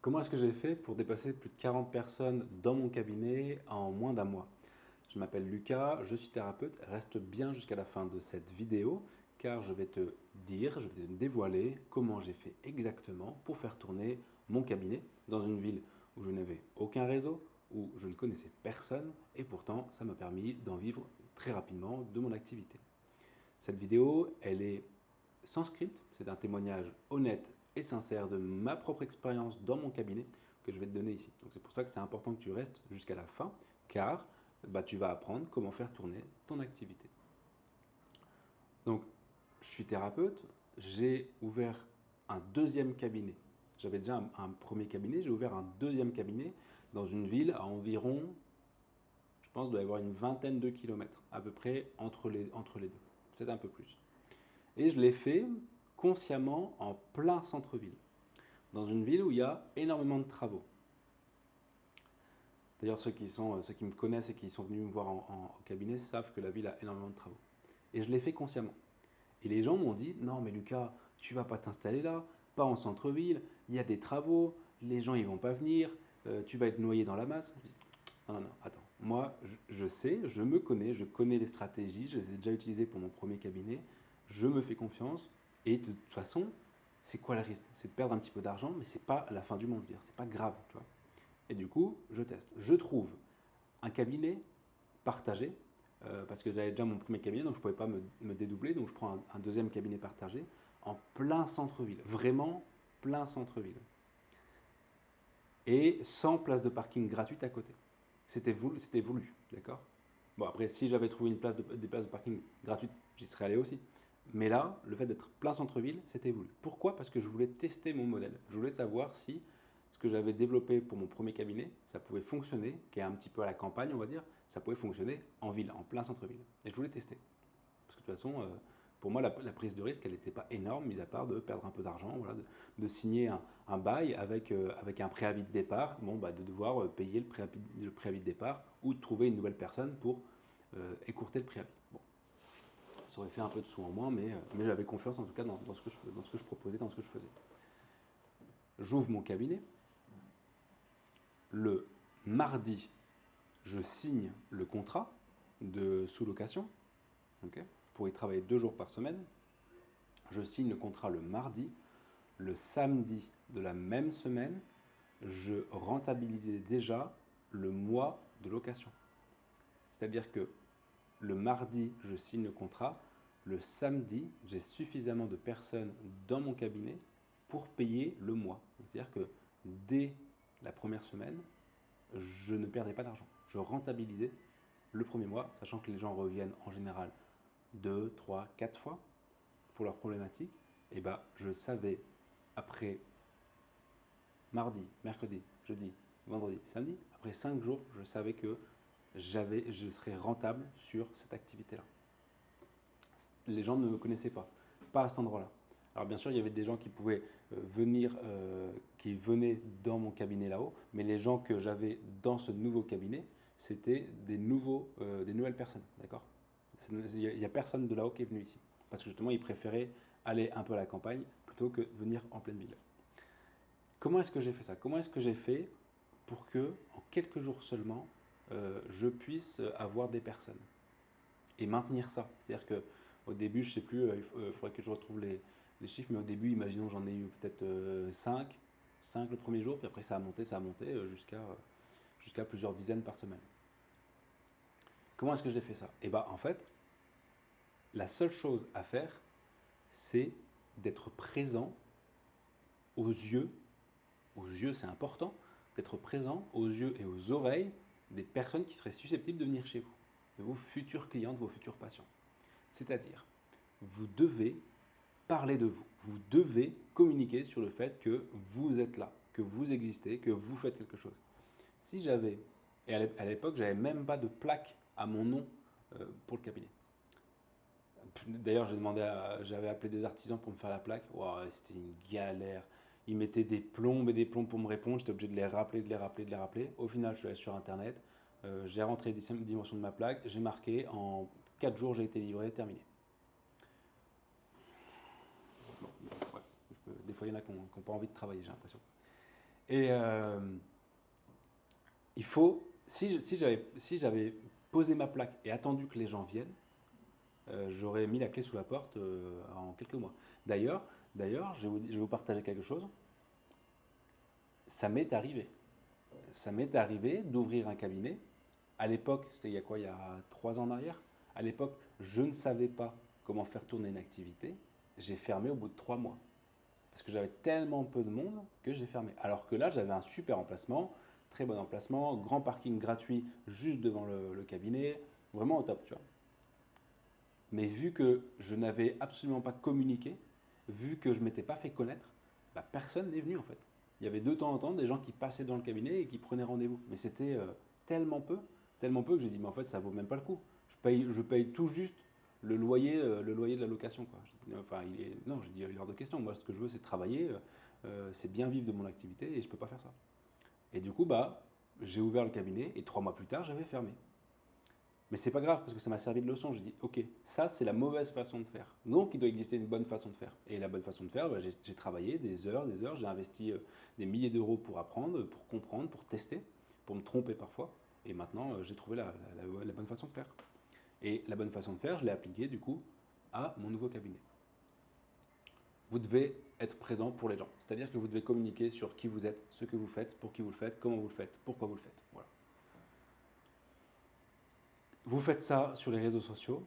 Comment est-ce que j'ai fait pour dépasser plus de 40 personnes dans mon cabinet en moins d'un mois? Je m'appelle Lucas, je suis thérapeute. Reste bien jusqu'à la fin de cette vidéo car je vais te dire, je vais te dévoiler comment j'ai fait exactement pour faire tourner mon cabinet dans une ville où je n'avais aucun réseau, où je ne connaissais personne et pourtant ça m'a permis d'en vivre très rapidement de mon activité. Cette vidéo, elle est sans script, c'est un témoignage honnête et sincère de ma propre expérience dans mon cabinet que je vais te donner ici. Donc c'est pour ça que c'est important que tu restes jusqu'à la fin, car tu vas apprendre comment faire tourner ton activité. Donc je suis thérapeute, j'ai ouvert un deuxième cabinet. J'avais déjà un premier cabinet, j'ai ouvert un deuxième cabinet dans une ville à environ, je pense, doit y avoir une vingtaine de kilomètres à peu près entre les deux, peut-être un peu plus. Et je l'ai fait consciemment en plein centre-ville, dans une ville où il y a énormément de travaux. D'ailleurs, ceux qui me connaissent et qui sont venus me voir au cabinet savent que la ville a énormément de travaux. Et je l'ai fait consciemment. Et les gens m'ont dit, non mais Lucas, tu vas pas t'installer là, pas en centre-ville, il y a des travaux, les gens ils vont pas venir, tu vas être noyé dans la masse. Je dis, non, non, non, attends. Moi, je sais, je me connais, je connais les stratégies, je les ai déjà utilisées pour mon premier cabinet, je me fais confiance, et de toute façon, c'est quoi le risque? C'est de perdre un petit peu d'argent, mais c'est pas la fin du monde, je veux dire, c'est pas grave, tu vois. Et du coup, je teste. Je trouve un cabinet partagé, parce que j'avais déjà mon premier cabinet, donc je ne pouvais pas me dédoubler, donc je prends un deuxième cabinet partagé en plein centre-ville, vraiment plein centre-ville. Et sans place de parking gratuite à côté. C'était voulu, d'accord? Bon, après, si j'avais trouvé des places de parking gratuites, j'y serais allé aussi. Mais là, le fait d'être plein centre-ville, c'était voulu. Pourquoi? Parce que je voulais tester mon modèle. Je voulais savoir si ce que j'avais développé pour mon premier cabinet, ça pouvait fonctionner, qui est un petit peu à la campagne, on va dire, ça pouvait fonctionner en ville, en plein centre-ville. Et je voulais tester. Parce que de toute façon, pour moi, la prise de risque, elle n'était pas énorme, mis à part de perdre un peu d'argent, voilà, de signer un bail avec un préavis de départ, bon, de devoir payer le préavis de départ ou de trouver une nouvelle personne pour écourter le préavis. Bon, ça aurait fait un peu de sous en moins, mais j'avais confiance en tout cas dans ce que je proposais, dans ce que je faisais. J'ouvre mon cabinet. Le mardi, je signe le contrat de sous-location, okay, pour y travailler 2 jours par semaine. Je signe le contrat le mardi. Le samedi de la même semaine, je rentabilisais déjà le mois de location. C'est-à-dire que le mardi, je signe le contrat. Le samedi, j'ai suffisamment de personnes dans mon cabinet pour payer le mois. C'est-à-dire que dès la première semaine, je ne perdais pas d'argent. Je rentabilisais le premier mois, sachant que les gens reviennent en général 2, 3, 4 fois pour leurs problématiques. Et je savais après mardi, mercredi, jeudi, vendredi, samedi, après 5 jours, je savais que je serais rentable sur cette activité-là. Les gens ne me connaissaient pas à cet endroit-là. Alors bien sûr, il y avait des gens qui pouvaient qui venaient dans mon cabinet là-haut, mais les gens que j'avais dans ce nouveau cabinet, c'était des nouvelles personnes, d'accord? Il n'y a personne de là-haut qui est venu ici, parce que justement, ils préféraient aller un peu à la campagne plutôt que venir en pleine ville. Comment est-ce que j'ai fait ça? Comment est-ce que j'ai fait pour que, en quelques jours seulement, je puisse avoir des personnes et maintenir ça? C'est-à-dire que au début, je ne sais plus, il faudrait que je retrouve les chiffres, mais au début, imaginons j'en ai eu peut-être 5 le premier jour, puis après ça a monté jusqu'à plusieurs dizaines par semaine. Comment est-ce que j'ai fait ça? Et en fait, la seule chose à faire, c'est d'être présent aux yeux c'est important, d'être présent aux yeux et aux oreilles des personnes qui seraient susceptibles de venir chez vous, de vos futurs clients, de vos futurs patients. C'est-à-dire, vous devez parler de vous. Vous devez communiquer sur le fait que vous êtes là, que vous existez, que vous faites quelque chose. Si j'avais, et à l'époque, j'avais même pas de plaque à mon nom pour le cabinet. D'ailleurs, j'avais appelé des artisans pour me faire la plaque. Wow, c'était une galère. Ils mettaient des plombes et des plombes pour me répondre. J'étais obligé de les rappeler, de les rappeler, de les rappeler. Au final, je suis allé sur Internet. J'ai rentré les dimensions de ma plaque. J'ai marqué en 4 jours, j'ai été livré, terminé. Bon, bref, des fois, il y en a qui n'ont pas envie de travailler, j'ai l'impression. Et il faut, si j'avais posé ma plaque et attendu que les gens viennent, j'aurais mis la clé sous la porte en quelques mois. D'ailleurs, d'ailleurs, je vais vous partager quelque chose. Ça m'est arrivé. Ça m'est arrivé d'ouvrir un cabinet. À l'époque, c'était il y a quoi? Il y a 3 ans en arrière. À l'époque, je ne savais pas comment faire tourner une activité. J'ai fermé au bout de 3 mois. Parce que j'avais tellement peu de monde que j'ai fermé. Alors que là, j'avais un super emplacement, très bon emplacement, grand parking gratuit juste devant le cabinet, vraiment au top, tu vois. Mais vu que je n'avais absolument pas communiqué, vu que je ne m'étais pas fait connaître, bah, personne n'est venu en fait. Il y avait de temps en temps des gens qui passaient dans le cabinet et qui prenaient rendez-vous. Mais c'était tellement tellement peu que j'ai dit, mais en fait, ça vaut même pas le coup. Je paye tout juste le loyer de la location. Quoi. Enfin, non, j'ai dit, il est hors de question. Moi, ce que je veux, c'est travailler, c'est bien vivre de mon activité et je ne peux pas faire ça. Et du coup, bah, j'ai ouvert le cabinet et 3 mois plus tard, j'avais fermé. Mais c'est pas grave parce que ça m'a servi de leçon. J'ai dit, ok, ça c'est la mauvaise façon de faire. Donc il doit exister une bonne façon de faire. Et la bonne façon de faire, bah, j'ai travaillé des heures, j'ai investi des milliers d'euros pour apprendre, pour comprendre, pour tester, pour me tromper parfois. Et maintenant, j'ai trouvé la bonne façon de faire. Et la bonne façon de faire, je l'ai appliquée du coup à mon nouveau cabinet. Vous devez être présent pour les gens. C'est-à-dire que vous devez communiquer sur qui vous êtes, ce que vous faites, pour qui vous le faites, comment vous le faites, pourquoi vous le faites. Voilà. Vous faites ça sur les réseaux sociaux.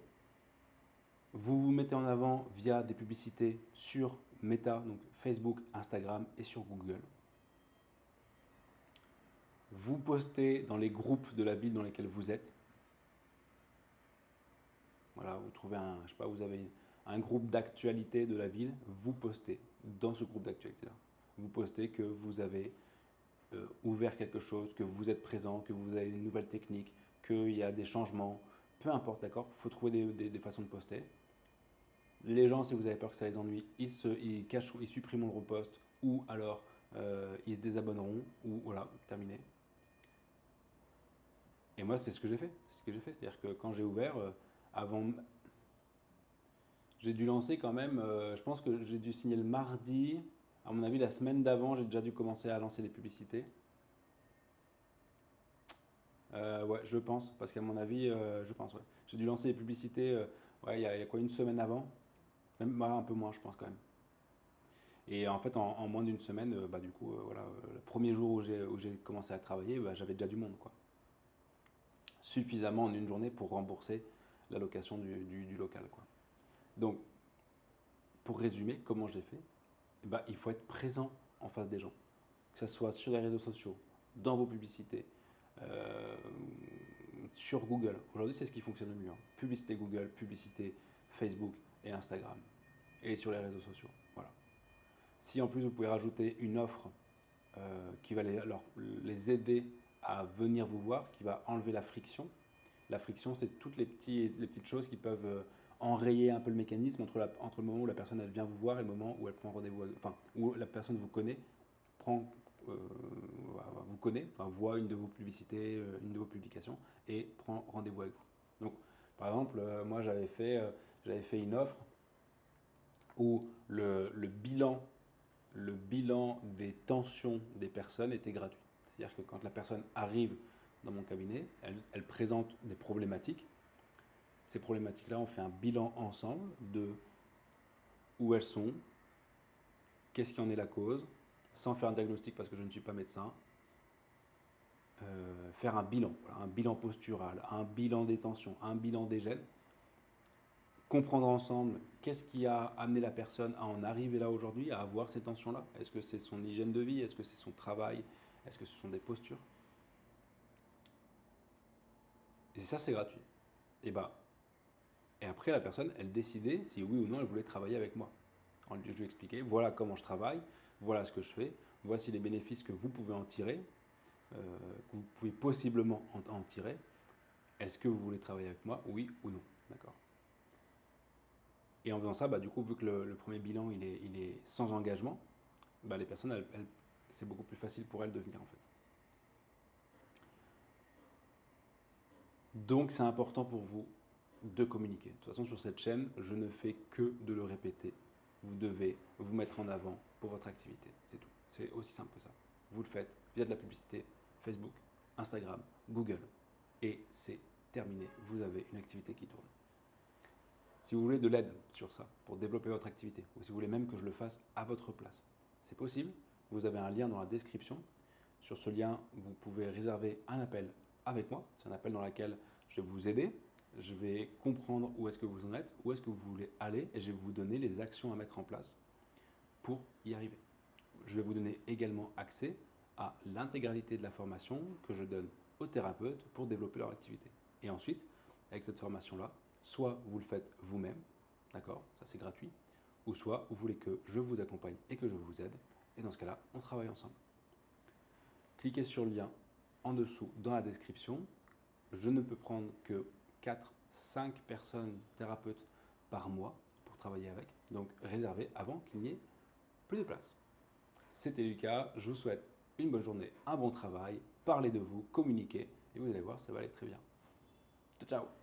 Vous vous mettez en avant via des publicités sur Meta, donc Facebook, Instagram et sur Google. Vous postez dans les groupes de la ville dans lesquels vous êtes. Voilà, vous trouvez je sais pas, vous avez un groupe d'actualité de la ville, vous postez dans ce groupe d'actualité-là. Vous postez que vous avez ouvert quelque chose, que vous êtes présent, que vous avez une nouvelle technique, qu'il y a des changements, peu importe, d'accord. Il faut trouver des façons de poster. Les gens, si vous avez peur que ça les ennuie, ils supprimeront le repost ou alors ils se désabonneront ou voilà, terminé. Et moi, c'est ce que j'ai fait. C'est ce que j'ai fait. C'est-à-dire que quand j'ai ouvert, avant, j'ai dû lancer quand même, je pense que j'ai dû signer le mardi. À mon avis, la semaine d'avant, j'ai déjà dû commencer à lancer les publicités. Ouais, je pense, parce qu'à mon avis, je pense, ouais. J'ai dû lancer les publicités, ouais, il y a quoi, une semaine avant? Même ouais, un peu moins, je pense quand même. Et en fait, en moins d'une semaine, bah, du coup, voilà, le premier jour où j'ai commencé à travailler, bah, j'avais déjà du monde, quoi. Suffisamment en une journée pour rembourser la location du local, quoi. Donc, pour résumer, comment j'ai fait? Eh ben, il faut être présent en face des gens, que ce soit sur les réseaux sociaux, dans vos publicités, euh, sur Google. Aujourd'hui, c'est ce qui fonctionne le mieux, hein. Publicité Google, publicité Facebook et Instagram, et sur les réseaux sociaux. Voilà. Si en plus vous pouvez rajouter une offre qui va les aider à venir vous voir, qui va enlever la friction. La friction, c'est toutes les petites choses qui peuvent enrayer un peu le mécanisme entre le moment où la personne elle vient vous voir et le moment où elle prend rendez-vous, enfin où la personne vous connaît, prend, euh, vous connaît, enfin voit une de vos publicités, une de vos publications et prend rendez-vous avec vous. Donc, par exemple, moi j'avais fait une offre où le bilan des tensions des personnes était gratuit. C'est-à-dire que quand la personne arrive dans mon cabinet, elle présente des problématiques. Ces problématiques-là, on fait un bilan ensemble de où elles sont, qu'est-ce qui en est la cause, sans faire un diagnostic parce que je ne suis pas médecin. Faire un bilan, voilà, un bilan postural, un bilan des tensions, un bilan des gènes, comprendre ensemble qu'est-ce qui a amené la personne à en arriver là aujourd'hui, à avoir ces tensions-là. Est-ce que c'est son hygiène de vie? Est-ce que c'est son travail? Est-ce que ce sont des postures? Et ça, c'est gratuit. Et, bah, et après, la personne, elle décidait si oui ou non elle voulait travailler avec moi. Je lui expliquais, voilà comment je travaille, voilà ce que je fais, voici les bénéfices que vous pouvez en tirer, que vous pouvez possiblement en tirer. Est-ce que vous voulez travailler avec moi? Oui ou non. D'accord. Et en faisant ça, bah, du coup, vu que le premier bilan il est sans engagement, bah, les personnes, c'est beaucoup plus facile pour elles de venir en fait. Donc c'est important pour vous de communiquer. De toute façon, sur cette chaîne, je ne fais que de le répéter. Vous devez vous mettre en avant pour votre activité. C'est tout. C'est aussi simple que ça. vous le faites via de la publicité, Facebook, Instagram, Google, et c'est terminé. Vous avez une activité qui tourne. Si vous voulez de l'aide sur ça, pour développer votre activité, ou si vous voulez même que je le fasse à votre place, c'est possible. Vous avez un lien dans la description. Sur ce lien, vous pouvez réserver un appel avec moi. C'est un appel dans lequel je vais vous aider. Je vais comprendre où est-ce que vous en êtes, où est-ce que vous voulez aller, et je vais vous donner les actions à mettre en place pour y arriver. Je vais vous donner également accès à l'intégralité de la formation que je donne aux thérapeutes pour développer leur activité. Et ensuite, avec cette formation-là, soit vous le faites vous-même, d'accord, ça c'est gratuit, ou soit vous voulez que je vous accompagne et que je vous aide, et dans ce cas-là, on travaille ensemble. Cliquez sur le lien en dessous dans la description. Je ne peux prendre que 4-5 personnes thérapeutes par mois pour travailler avec, donc réservez avant qu'il n'y ait plus de place. C'était Lucas, je vous souhaite une bonne journée, un bon travail, parlez de vous, communiquez, et vous allez voir, ça va aller très bien. Ciao, ciao.